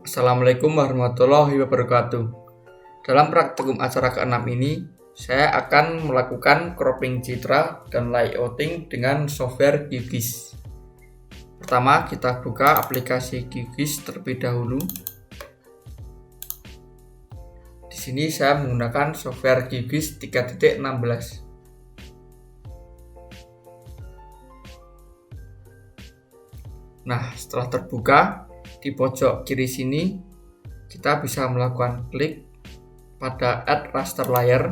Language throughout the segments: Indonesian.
Assalamualaikum warahmatullahi wabarakatuh. Dalam praktikum acara ke-6 ini, saya akan melakukan cropping citra dan layouting dengan software QGIS. Pertama, kita buka aplikasi QGIS terlebih dahulu. Di sini saya menggunakan software QGIS 3.16. Nah, setelah terbuka, di pojok kiri sini kita bisa melakukan klik pada Add Raster Layer.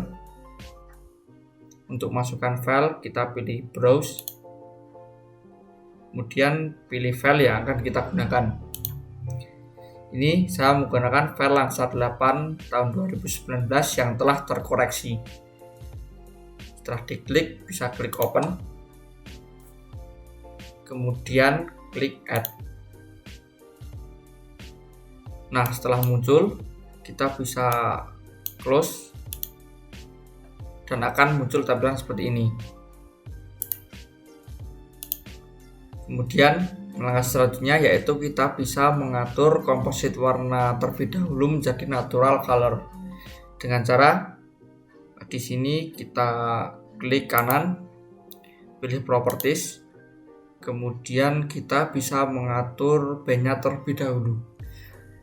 Untuk masukkan file, kita pilih Browse, kemudian pilih file yang akan kita gunakan. Ini saya menggunakan file Landsat 8 tahun 2019 yang telah terkoreksi. Setelah diklik, bisa klik Open, kemudian klik Add. Nah, setelah muncul, kita bisa close dan akan muncul tampilan seperti ini. Kemudian langkah selanjutnya yaitu kita bisa mengatur komposit warna terlebih dahulu menjadi natural color. Dengan cara di sini kita klik kanan, pilih properties, kemudian kita bisa mengatur bandnya terlebih dahulu.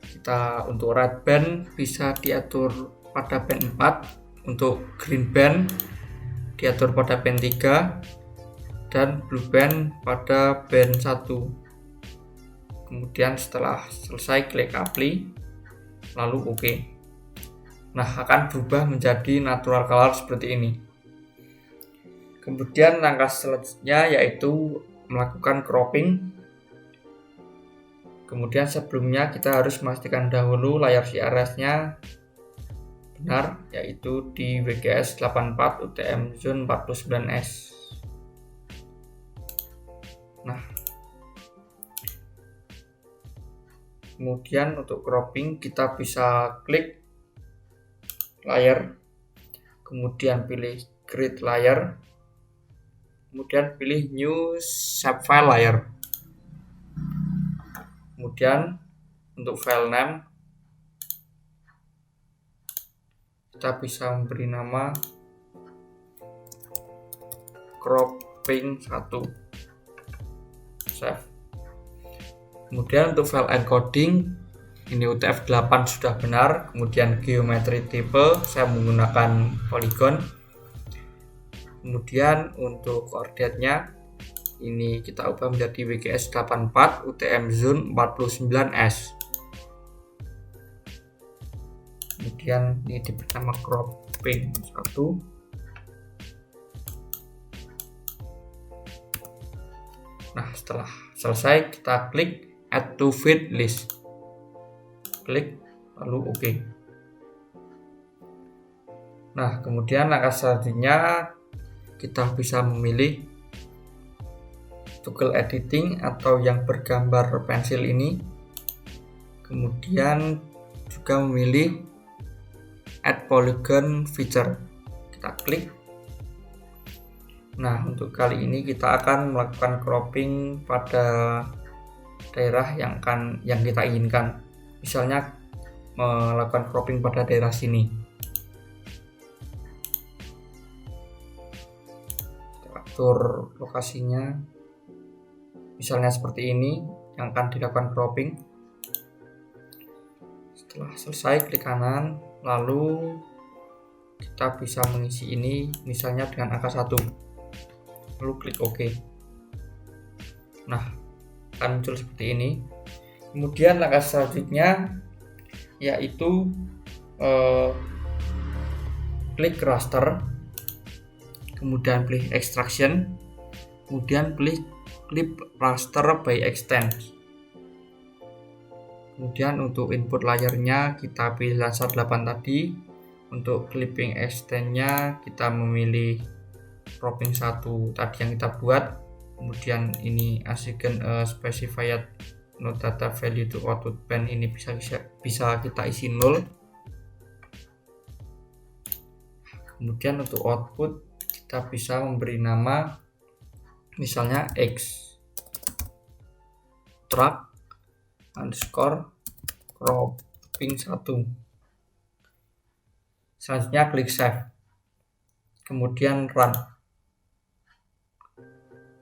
Kita untuk red band bisa diatur pada band 4, untuk green band diatur pada band 3, dan blue band pada band 1. Kemudian setelah selesai klik apply, lalu OK. Nah, akan berubah menjadi natural color seperti ini. Kemudian langkah selanjutnya yaitu melakukan cropping. Kemudian sebelumnya kita harus memastikan dahulu layar CRS-nya benar, yaitu di WGS 84 UTM Zone 49S. Nah, kemudian untuk cropping kita bisa klik layer, kemudian pilih create layer, kemudian pilih new shapefile layer. Kemudian untuk file name kita bisa memberi nama cropping 1. Save. Kemudian untuk file encoding ini UTF-8 sudah benar. Kemudian geometri type saya menggunakan polygon. Kemudian untuk koordinatnya ini kita ubah menjadi WGS 84 UTM Zone 49S. Kemudian ini diberi nama cropping 1. Nah, setelah selesai kita klik add to feed list. Klik lalu OK. Nah, kemudian langkah selanjutnya kita bisa memilih toggle editing atau yang bergambar pensil ini. Kemudian juga memilih add polygon feature. Kita klik. Nah, untuk kali ini kita akan melakukan cropping pada daerah yang kita inginkan. Misalnya melakukan cropping pada daerah sini. Kita atur lokasinya. Misalnya seperti ini yang akan dilakukan cropping. Setelah selesai klik kanan, lalu kita bisa mengisi ini misalnya dengan angka 1, lalu klik OK. Nah, akan muncul seperti ini. Kemudian langkah selanjutnya yaitu klik raster, kemudian pilih extraction, kemudian pilih clip raster by extend. Kemudian untuk input layernya kita pilih Landsat 8 tadi. Untuk clipping extendnya kita memilih cropping 1 tadi yang kita buat. Kemudian ini assign specified no data value to output band, ini bisa kita isi 0. Kemudian untuk output kita bisa memberi nama misalnya X track underscore cropping 1. Selanjutnya klik save, kemudian run.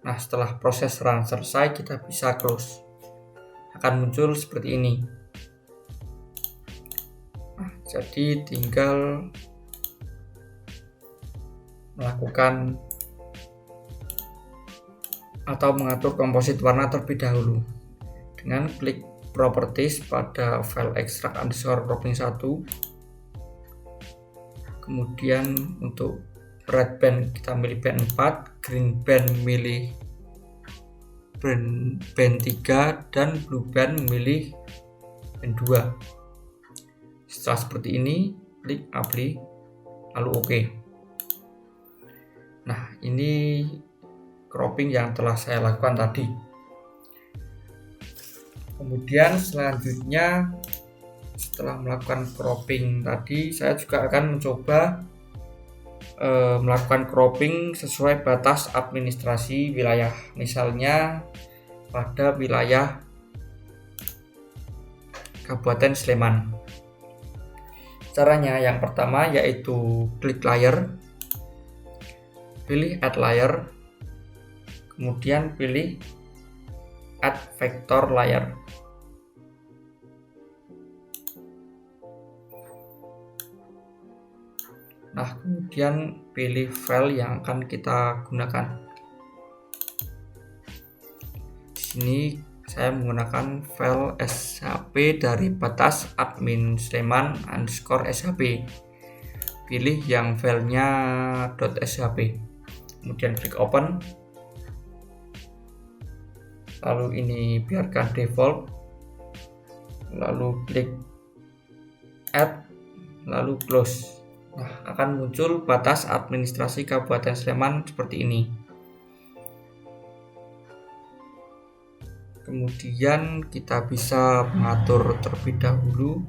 Nah, setelah proses run selesai, kita bisa close. Akan muncul seperti ini. Nah, jadi tinggal melakukan atau mengatur komposit warna terlebih dahulu dengan klik properties pada file extract_cropping 1. Kemudian untuk red band kita milih band 4, green band milih band 3, dan blue band milih band 2. Setelah seperti ini, klik apply lalu OK. Nah, ini cropping yang telah saya lakukan tadi. Kemudian selanjutnya, setelah melakukan cropping tadi, saya juga akan mencoba melakukan cropping sesuai batas administrasi wilayah, misalnya pada wilayah Kabupaten Sleman. Caranya yang pertama yaitu klik layer, pilih add layer, kemudian pilih add vector layer. Nah, kemudian pilih file yang akan kita gunakan. Di sini saya menggunakan file SHP dari batas admin Sleman _SHP. Pilih yang filenya .shp. Kemudian klik open. Lalu ini biarkan default. Lalu klik add, lalu close. Nah, akan muncul batas administrasi Kabupaten Sleman seperti ini. Kemudian kita bisa mengatur terlebih dahulu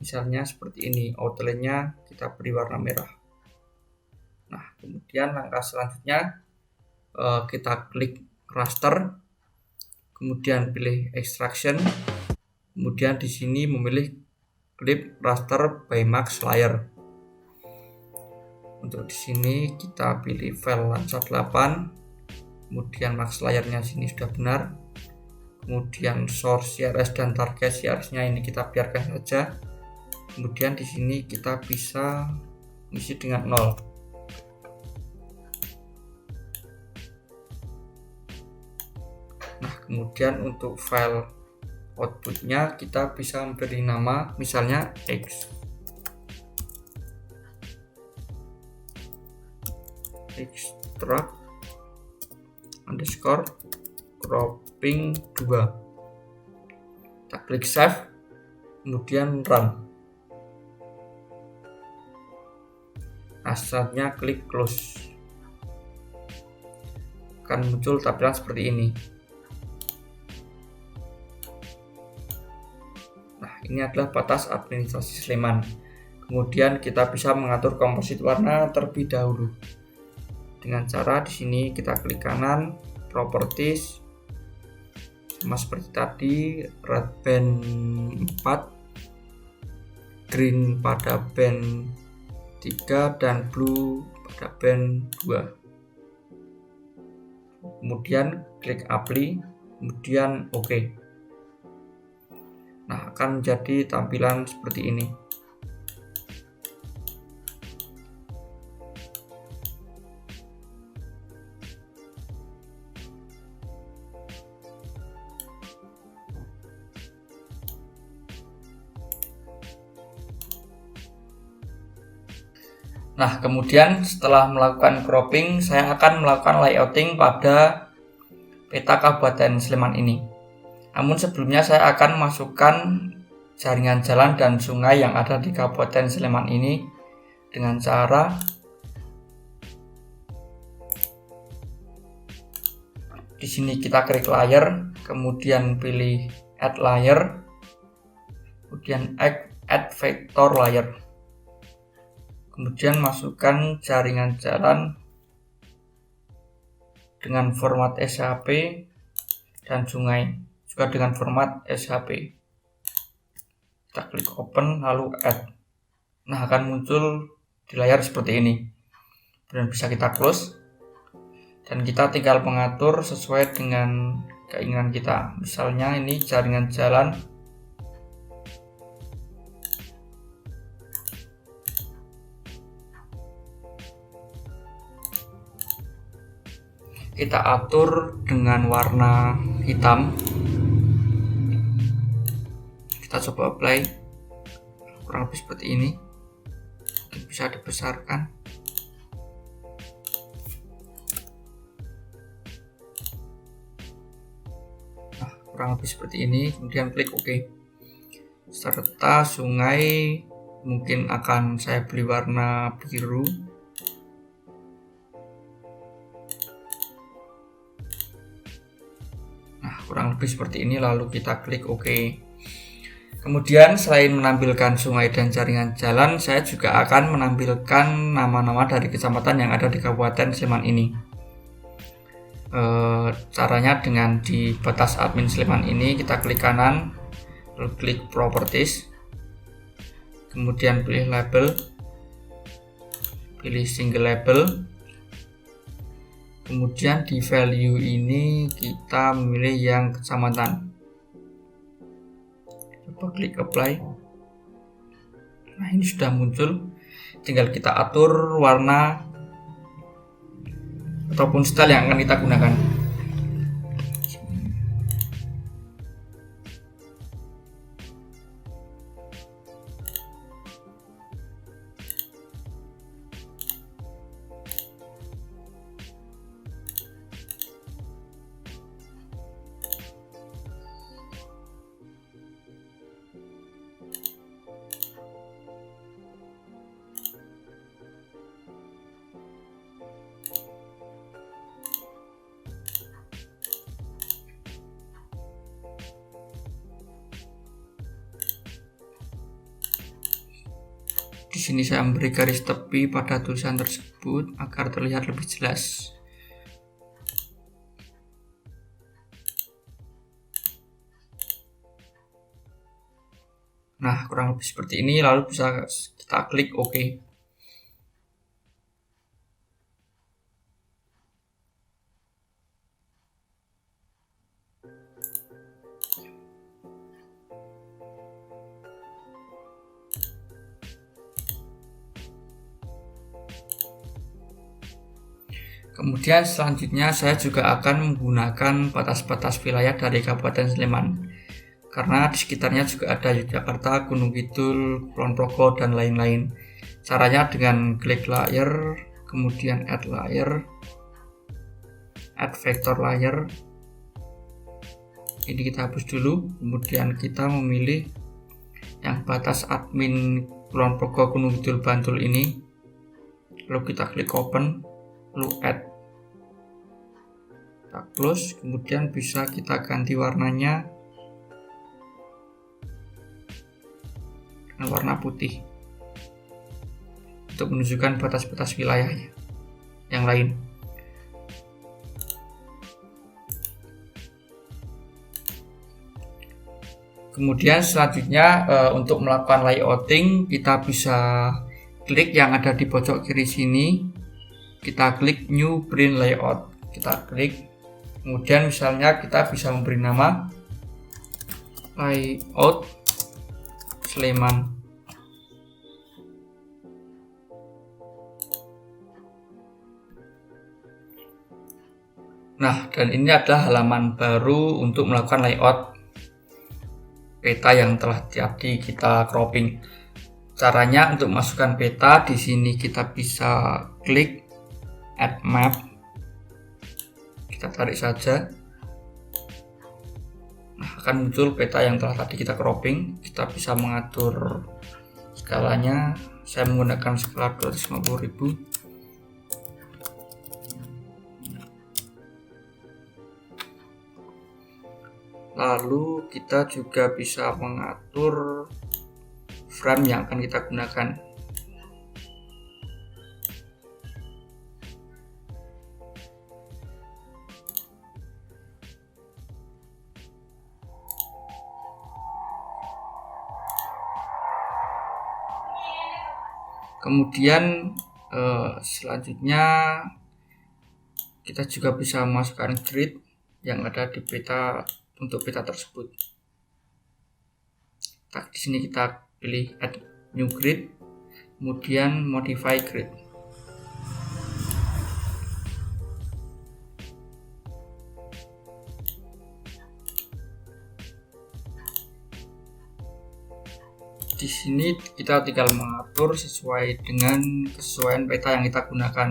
misalnya seperti ini, outline-nya kita beri warna merah. Nah, kemudian langkah selanjutnya kita klik raster, kemudian pilih extraction, kemudian di sini memilih clip raster by max layer. Untuk di sini kita pilih file Landsat 8, kemudian max layernya sini sudah benar. Kemudian source CRS dan target CRS-nya ini kita biarkan saja. Kemudian di sini kita bisa isi dengan 0. Nah, kemudian untuk file outputnya kita bisa memberi nama misalnya extract_cropping 2. Kita klik save, kemudian run. Nah, selanjutnya klik close. Akan muncul tampilan seperti ini. Nah, ini adalah batas administrasi Sleman. Kemudian kita bisa mengatur komposit warna terlebih dahulu. Dengan cara di sini kita klik kanan, properties, sama seperti tadi, red band 4, green pada band 3, dan blue pada band 2. Kemudian klik apply, kemudian OK. Nah, akan menjadi tampilan seperti ini. Nah, kemudian setelah melakukan cropping, saya akan melakukan layouting pada peta Kabupaten Sleman ini. Namun sebelumnya saya akan masukkan jaringan jalan dan sungai yang ada di Kabupaten Sleman ini dengan cara di sini kita klik layer, kemudian pilih add layer, kemudian add vector layer. Kemudian masukkan jaringan jalan dengan format SHP dan sungai juga dengan format SHP. Kita klik open lalu add. Nah, akan muncul di layar seperti ini. Dan bisa kita close. Dan kita tinggal mengatur sesuai dengan keinginan kita. Misalnya ini jaringan jalan. Kita atur dengan warna hitam. Kita coba apply. Kurang lebih seperti ini. Mungkin bisa dibesarkan. Nah, kurang lebih seperti ini. Kemudian klik OK. Serta sungai mungkin akan saya beli warna biru. Kurang lebih seperti ini, lalu kita klik OK. Kemudian selain menampilkan sungai dan jaringan jalan, saya juga akan menampilkan nama-nama dari kecamatan yang ada di Kabupaten Sleman ini. Caranya dengan di batas admin Sleman ini, kita klik kanan, lalu klik properties, kemudian pilih label, pilih single label. Kemudian di value ini kita memilih yang kecamatan. Coba klik apply. Nah, ini sudah muncul. Tinggal kita atur warna ataupun style yang akan kita gunakan. Di sini saya memberi garis tepi pada tulisan tersebut agar terlihat lebih jelas. Nah, kurang lebih seperti ini, lalu bisa kita klik OK. Kemudian selanjutnya saya juga akan menggunakan batas-batas wilayah dari Kabupaten Sleman, karena di sekitarnya juga ada Yogyakarta, Gunung Kidul, Kulon Progo, dan lain-lain. Caranya dengan klik layer, kemudian add layer, add vector layer. Ini kita hapus dulu, kemudian kita memilih yang batas admin Kulon Progo, Gunung Kidul, Bantul ini, lalu kita klik open, lalu add. Kita close, kemudian bisa kita ganti warnanya dengan warna putih untuk menunjukkan batas-batas wilayahnya yang lain. Kemudian selanjutnya untuk melakukan layouting, kita bisa klik yang ada di pojok kiri sini, kita klik new print layout, kita klik. Kemudian misalnya kita bisa memberi nama layout Sleman. Nah, dan ini adalah halaman baru untuk melakukan layout peta yang telah tadi kita cropping. Caranya untuk masukkan peta, di sini kita bisa klik add map. Kita tarik saja. Nah, akan muncul peta yang telah tadi kita cropping. Kita bisa mengatur skalanya. Saya menggunakan skala 250.000. Lalu kita juga bisa mengatur frame yang akan kita gunakan. Kemudian selanjutnya kita juga bisa memasukkan grid yang ada di peta untuk peta tersebut. Di sini kita pilih add new grid, kemudian modify grid. Di sini kita tinggal mengatur sesuai dengan kesesuaian peta yang kita gunakan.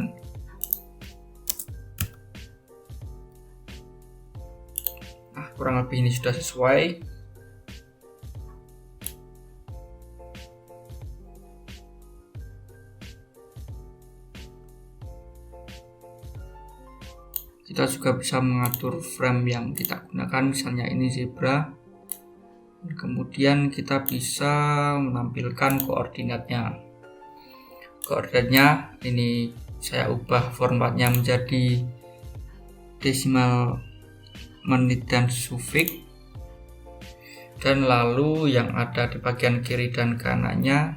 Nah, kurang lebih ini sudah sesuai. Kita juga bisa mengatur frame yang kita gunakan, misalnya ini zebra. Kemudian kita bisa menampilkan koordinatnya. Koordinatnya ini saya ubah formatnya menjadi desimal menit dan sufiks. Dan lalu yang ada di bagian kiri dan kanannya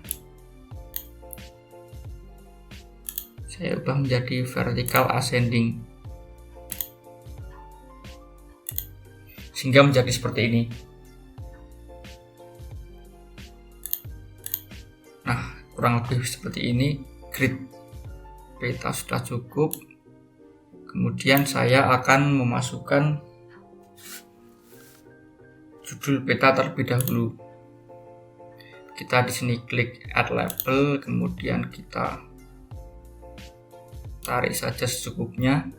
saya ubah menjadi vertical ascending, sehingga menjadi seperti ini. Nah, kurang lebih seperti ini. Grid peta sudah cukup. Kemudian saya akan memasukkan judul peta terlebih dahulu. Kita di sini klik add label, kemudian kita tarik saja secukupnya.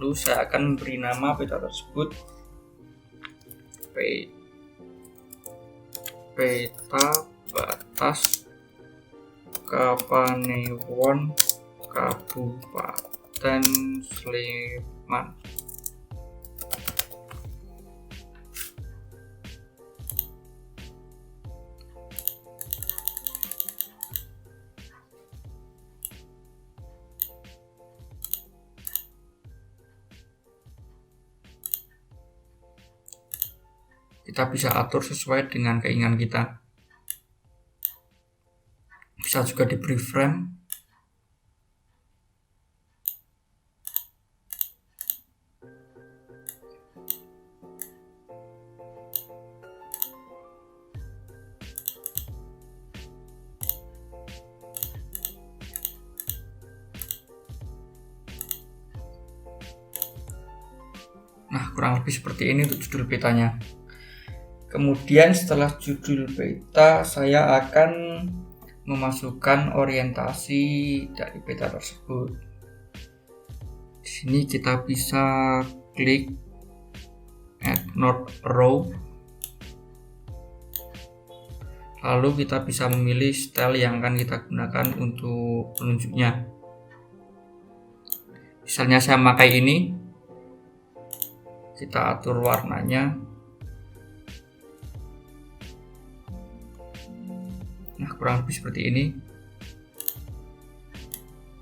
Lalu saya akan beri nama peta tersebut peta batas Kapanewon Kabupaten Sleman. Kita bisa atur sesuai dengan keinginan kita. Bisa juga diberi frame. Nah, kurang lebih seperti ini untuk judul petanya. Kemudian setelah judul peta, saya akan memasukkan orientasi dari peta tersebut. Di sini kita bisa klik add north arrow. Lalu kita bisa memilih style yang akan kita gunakan untuk penunjuknya. Misalnya saya memakai ini. Kita atur warnanya. Nah, kurang lebih seperti ini.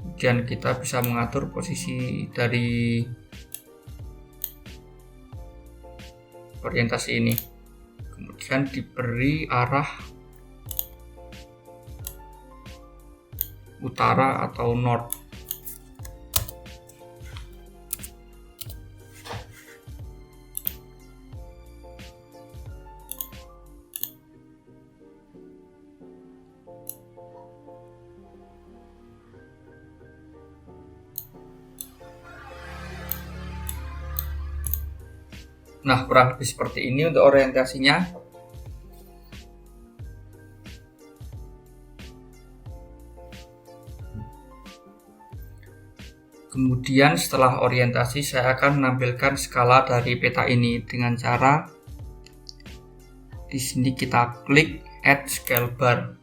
Kemudian kita bisa mengatur posisi dari orientasi ini. Kemudian diberi arah utara atau north. Nah, kurang lebih seperti ini untuk orientasinya. Kemudian setelah orientasi, saya akan menampilkan skala dari peta ini dengan cara di sini kita klik add scale bar.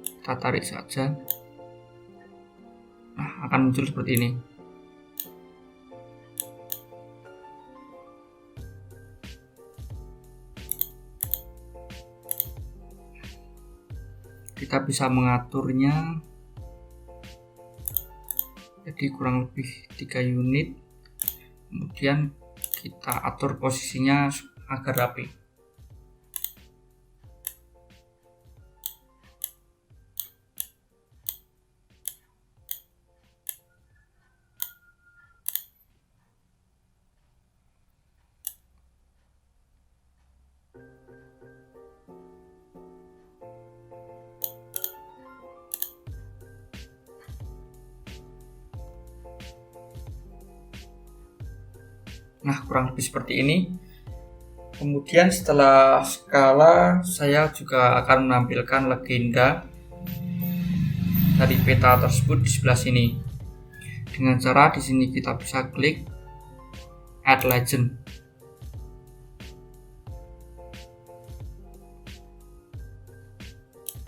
Kita tarik saja. Nah, akan muncul seperti ini. Kita bisa mengaturnya jadi kurang lebih 3 unit. Kemudian kita atur posisinya agar rapi. Nah, kurang lebih seperti ini. Kemudian setelah skala, saya juga akan menampilkan legenda dari peta tersebut di sebelah sini. Dengan cara di sini kita bisa klik Add Legend.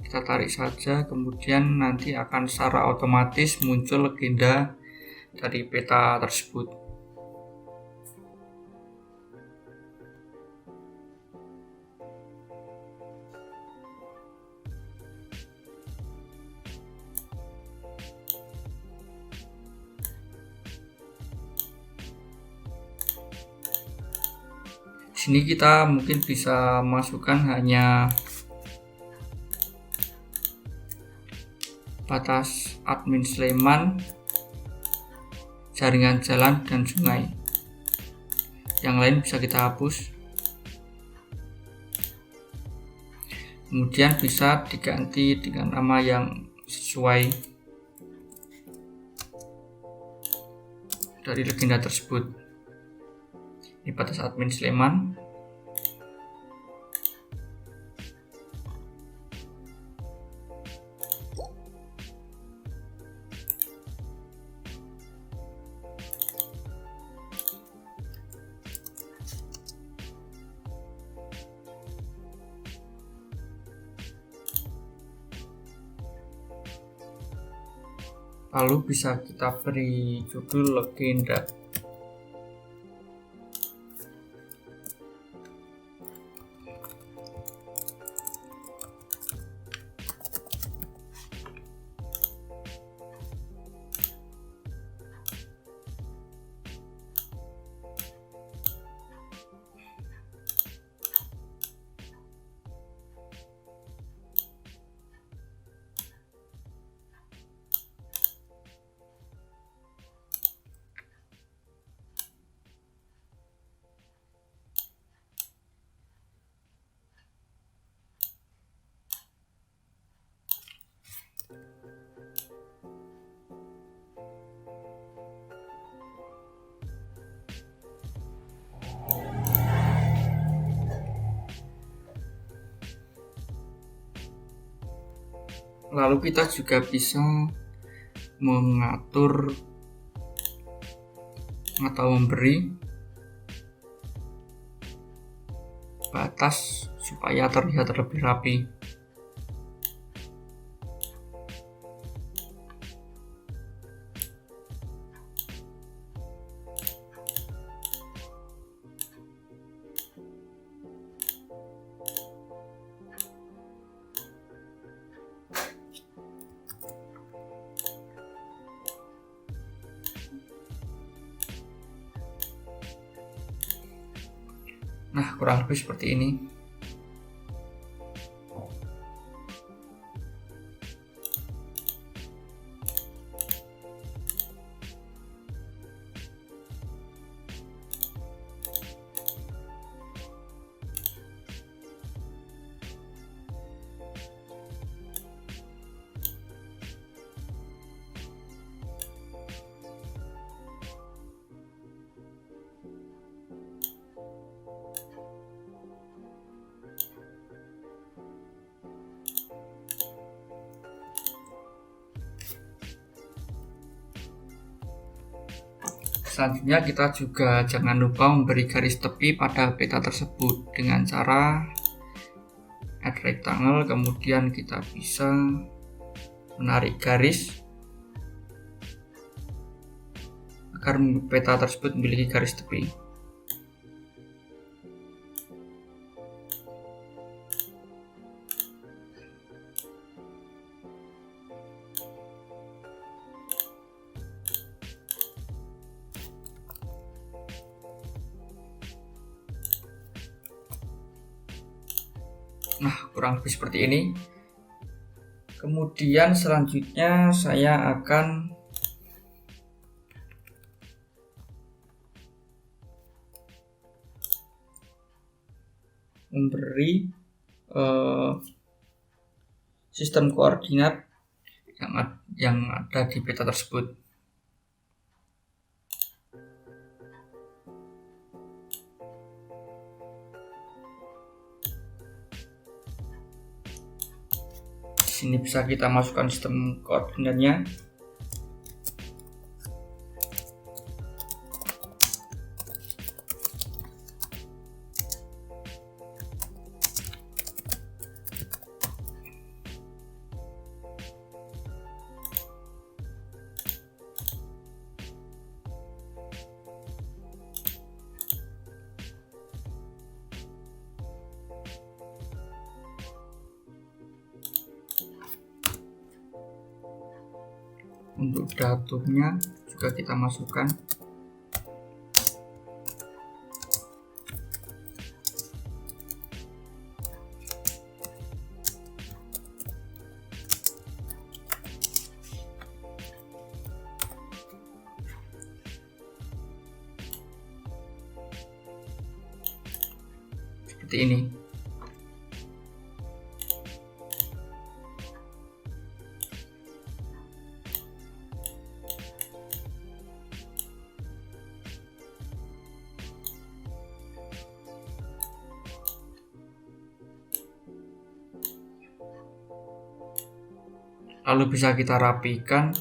Kita tarik saja, kemudian nanti akan secara otomatis muncul legenda dari peta tersebut. Di sini kita mungkin bisa masukkan hanya batas admin Sleman, jaringan jalan dan sungai. Yang lain bisa kita hapus. Kemudian bisa diganti dengan nama yang sesuai dari legenda tersebut. Ini batas admin Sleman. Lalu bisa kita beri judul legenda. Lalu kita juga bisa mengatur atau memberi batas supaya terlihat lebih rapi. Nah, kurang lebih seperti ini. Selanjutnya kita juga jangan lupa memberi garis tepi pada peta tersebut dengan cara add rectangle, kemudian kita bisa menarik garis agar peta tersebut memiliki garis tepi. Nah, kurang lebih seperti ini. Kemudian selanjutnya saya akan memberi sistem koordinat yang ada di peta tersebut. Di sini bisa kita masukkan sistem koordinatnya. Untuk datumnya juga kita masukkan. Seperti ini. Lalu bisa kita rapikan.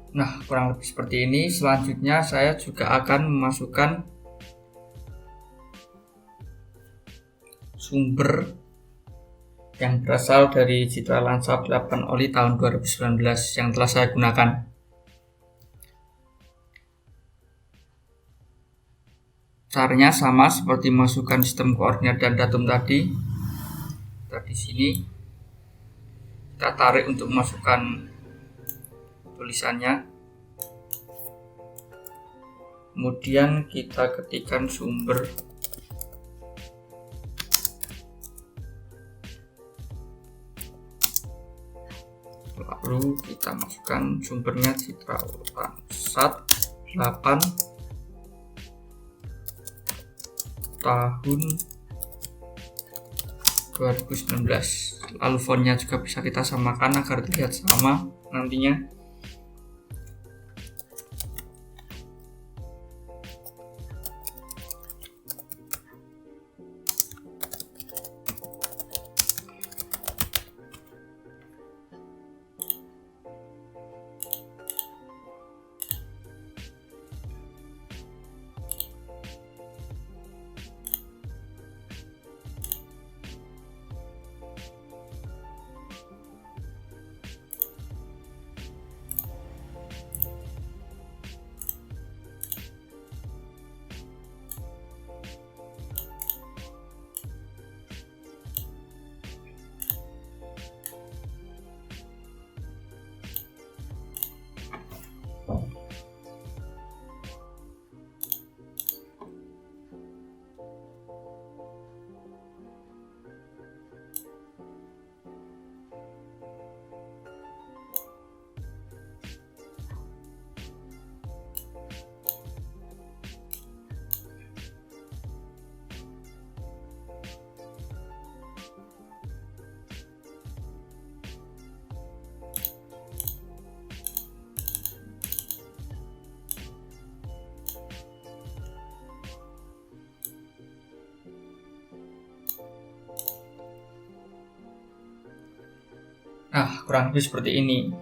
Nah, kurang lebih seperti ini. Selanjutnya saya juga akan memasukkan sumber yang berasal dari Citra Landscape 8 Oli tahun 2019 yang telah saya gunakan. Caranya sama seperti masukkan sistem koordinat dan datum tadi. Kita di sini kita tarik untuk memasukkan tulisannya. Kemudian kita ketikkan sumber. Lalu kita masukkan sumbernya Citra Landscape 8 tahun 2019. Lalu fontnya juga bisa kita samakan agar terlihat sama nantinya. Nah, kurang lebih seperti ini.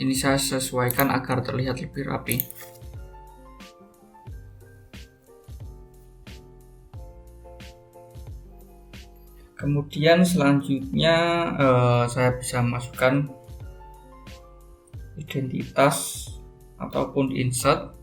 Ini saya sesuaikan agar terlihat lebih rapi. Kemudian selanjutnya saya bisa masukkan identitas ataupun insert.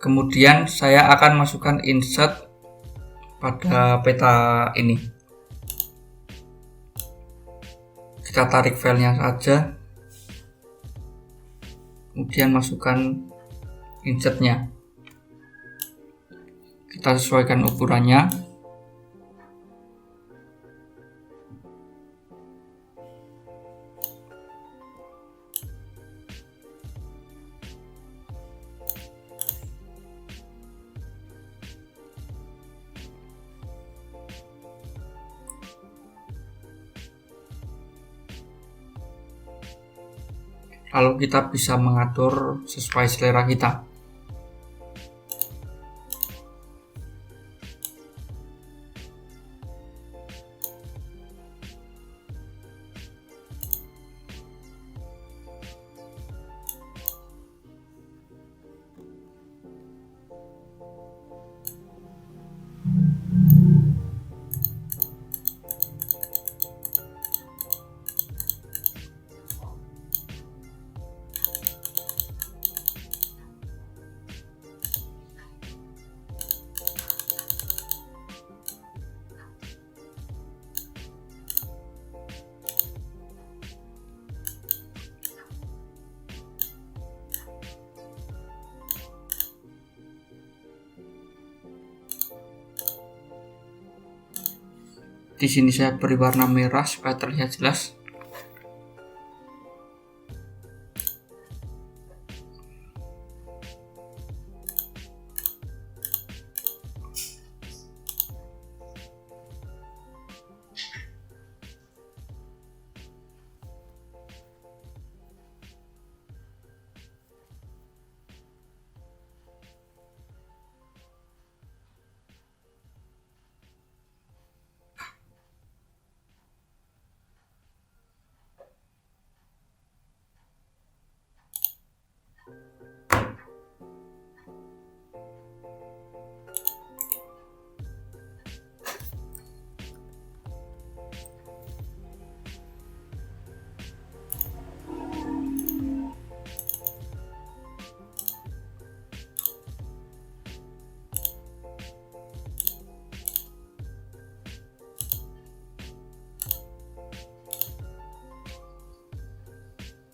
Kemudian saya akan masukkan insert pada peta ini. Kita tarik filenya saja, kemudian masukkan insertnya. Kita sesuaikan ukurannya. Lalu kita bisa mengatur sesuai selera kita. Di sini saya beri warna merah supaya terlihat jelas.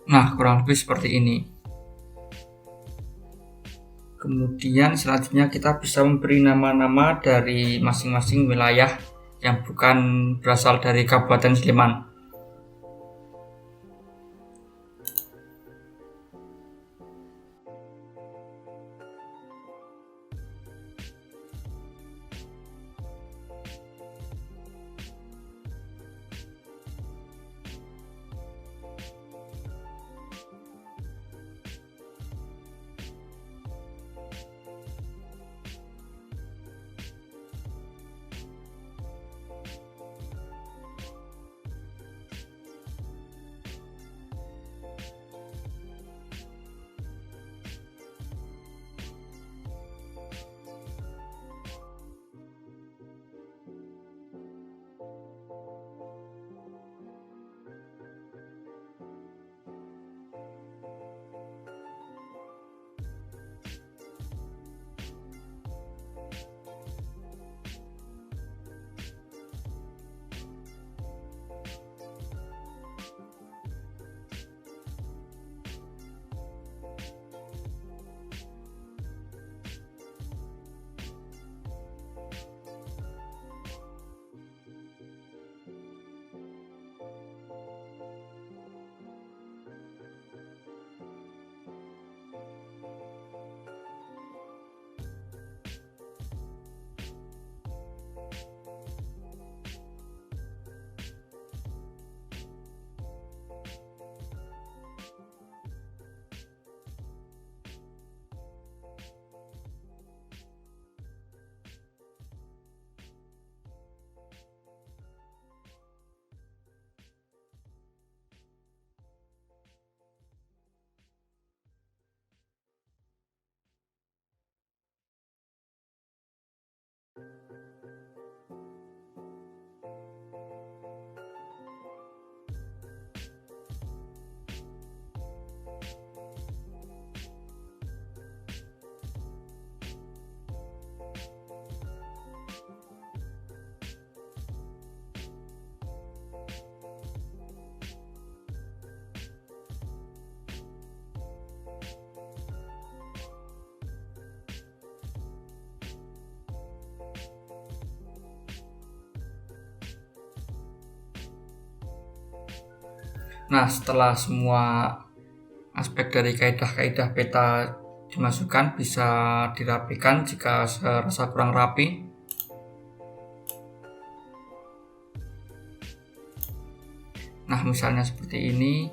Nah, kurang lebih seperti ini. Kemudian selanjutnya kita bisa memberi nama-nama dari masing-masing wilayah yang bukan berasal dari Kabupaten Sleman. Nah, setelah semua aspek dari kaidah-kaidah peta dimasukkan, bisa dirapikan jika serasa kurang rapi. Nah, misalnya seperti ini.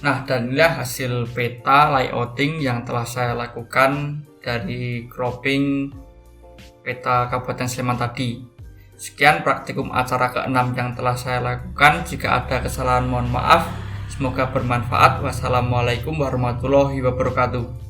Nah, dan inilah hasil peta layouting yang telah saya lakukan dari cropping peta Kabupaten Sleman tadi. Sekian praktikum acara ke-6 yang telah saya lakukan. Jika ada kesalahan mohon maaf. Semoga bermanfaat. Wassalamualaikum warahmatullahi wabarakatuh.